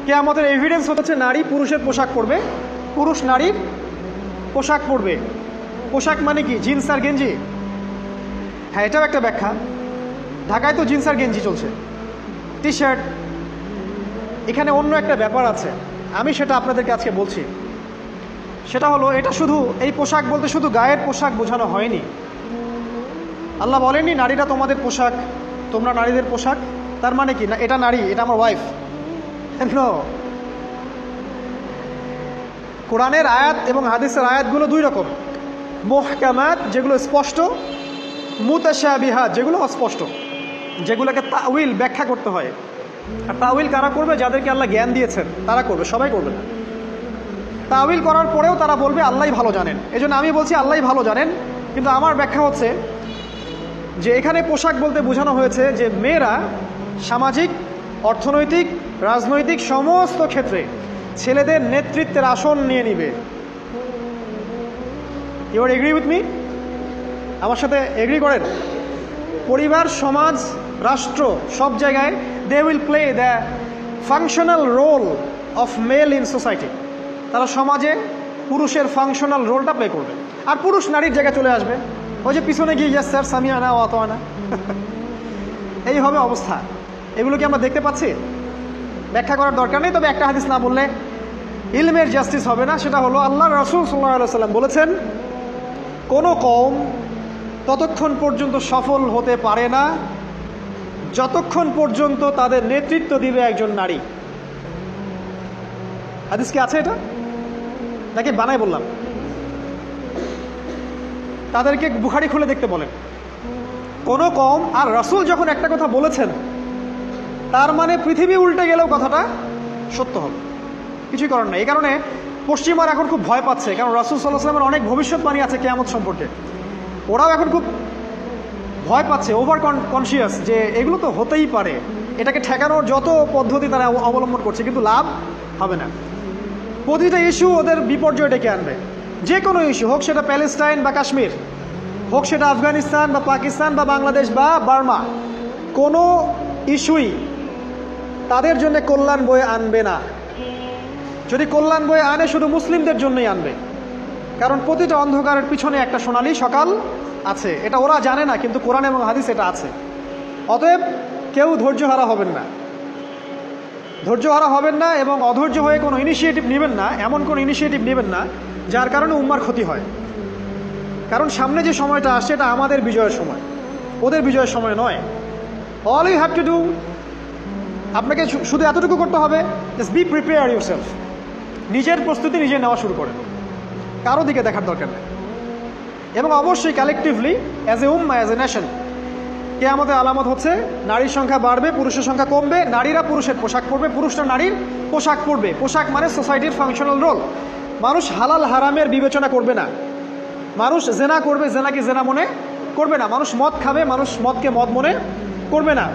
কিয়ামতের এভিডেন্স হচ্ছে নারী পুরুষের পোশাক পরবে, পুরুষ নারীর পোশাক পরবে। পোশাক মানে কি? জিন্স আর গেঞ্জি? হ্যাঁ, এটাও একটা ব্যাখ্যা। ঢাকায় তো জিন্স আর গেঞ্জি চলছে, টি শার্ট। এখানে অন্য একটা ব্যাপার আছে, আমি সেটা আপনাদেরকে আজকে বলছি। সেটা হলো, এটা শুধু এই পোশাক বলতে শুধু গায়ের পোশাক বোঝানো হয়নি। আল্লাহ বলেননি নারীরা তোমাদের পোশাক, তোমরা নারীদের পোশাক। তার মানে কি না এটা নারী, এটা আমার ওয়াইফ? নো। কোরআনের আয়াত এবং হাদিসের আয়াতগুলো দুই রকম। মুহকামাত যেগুলো স্পষ্ট, মুতাশাবিহাত যেগুলো অস্পষ্ট, যেগুলোকে তাউইল ব্যাখ্যা করতে হয়। আর তাউইল কারা করবে? যাদেরকে আল্লাহ জ্ঞান দিয়েছেন তারা করবে, সবাই করবে না। তাউইল করার পরেও তারা বলবে আল্লাহই ভালো জানেন। এজন্য আমি বলছি আল্লাহই ভালো জানেন, কিন্তু আমার ব্যাখ্যা হচ্ছে যে এখানে পোশাক বলতে বোঝানো হয়েছে যে মেয়েরা সামাজিক, অর্থনৈতিক, রাজনৈতিক সমস্ত ক্ষেত্রে ছেলেদের নেতৃত্বের আসন নিয়ে নিবে। You are agree with me? আমার সাথে এগ্রি করেন? পরিবার, সমাজ, রাষ্ট্র সব জায়গায় they will play the functional role of male in society. তারা সমাজে পুরুষের ফাংশনাল রোলটা প্লে করবে, আর পুরুষ নারীর জায়গায় চলে আসবে। ওই যে পিছনে গিয়ে ইয়াস স্যার সামিয়ানা ও আনা, এই হবে অবস্থা। এগুলো কি আমরা দেখতে পাচ্ছি? ব্যাখ্যা করার দরকার নেই, তবে একটা হাদিস না বললে ইলমের জাস্টিস হবে না। সেটা হলো আল্লাহ রাসূল সাল্লাল্লাহু আলাইহি ওয়াসাল্লাম বলেছেন, কোনো কওম ততক্ষণ পর্যন্ত সফল হতে পারে না যতক্ষণ পর্যন্ত তাদের নেতৃত্ব দিবে একজন নারী। হাদিস কি আছে এটা, নাকি বানাই বললাম? তাদেরকে বুখারী খুলে দেখতে বলেন। কোনো কওম, আর রাসূল যখন একটা কথা বলেছেন তার মানে পৃথিবী উল্টে গেলেও কথাটা সত্য হবে, কিছুই করার নাই। এই কারণে পশ্চিমারা এখন খুব ভয় পাচ্ছে, কারণ রাসূল সাল্লাল্লাহু আলাইহি ওয়াসাল্লামের অনেক ভবিষ্যৎবাণী আছে কিয়ামত সম্পর্কে। ওরাও এখন খুব ভয় পাচ্ছে, ওভার কনসিয়াস, যে এগুলো তো হতেই পারে। এটাকে ঠেকানোর যত পদ্ধতি তারা অবলম্বন করছে, কিন্তু লাভ হবে না। প্রতিটা ইস্যু ওদের বিপর্যয় ডেকে আনবে। যে কোনো ইস্যু হোক, সেটা প্যালেস্টাইন বা কাশ্মীর হোক, সেটা আফগানিস্তান বা পাকিস্তান বা বাংলাদেশ বা বার্মা, কোনো ইস্যুই তাদের জন্য কল্যাণ বয়ে আনবে না। যদি কল্যাণ বয়ে আনে, শুধু মুসলিমদের জন্যই আনবে, কারণ প্রতিটা অন্ধকারের পিছনে একটা সোনালী সকাল আছে। এটা ওরা জানে না, কিন্তু কোরআন এবং হাদিস এটা আছে। অতএব কেউ ধৈর্যহারা হবেন না, ধৈর্যহারা হবেন না, এবং অধৈর্য হয়ে কোনো ইনিশিয়েটিভ নেবেন না, এমন কোনো ইনিশিয়েটিভ নেবেন না যার কারণে উম্মার ক্ষতি হয়। কারণ সামনে যে সময়টা আসছে এটা আমাদের বিজয়ের সময়, ওদের বিজয়ের সময় নয়। All you have to do, আপনাকে শুধু এতটুকু করতে হবে, জাস্ট বি প্রিপেয়ার ইউরসেলফ। নিজের প্রস্তুতি নিজে নেওয়া শুরু করেন, কারো দিকে দেখার দরকার নেই। এবং অবশ্যই collectively as a Umma, as a nation, কিয়ামতের আলামত হচ্ছে নারীর সংখ্যা বাড়বে, পুরুষের সংখ্যা কমবে। নারীরা পুরুষের পোশাক পরবে, পুরুষরা নারীর পোশাক পরবে। পোশাক মানে সোসাইটির ফাংশনাল রোল। মানুষ হালাল হারামের বিবেচনা করবে না, মানুষ জেনা করবে জেনাকে জেনা মনে করবে না, মানুষ মদ খাবে মানুষ মদকে মদ মনে করবে না।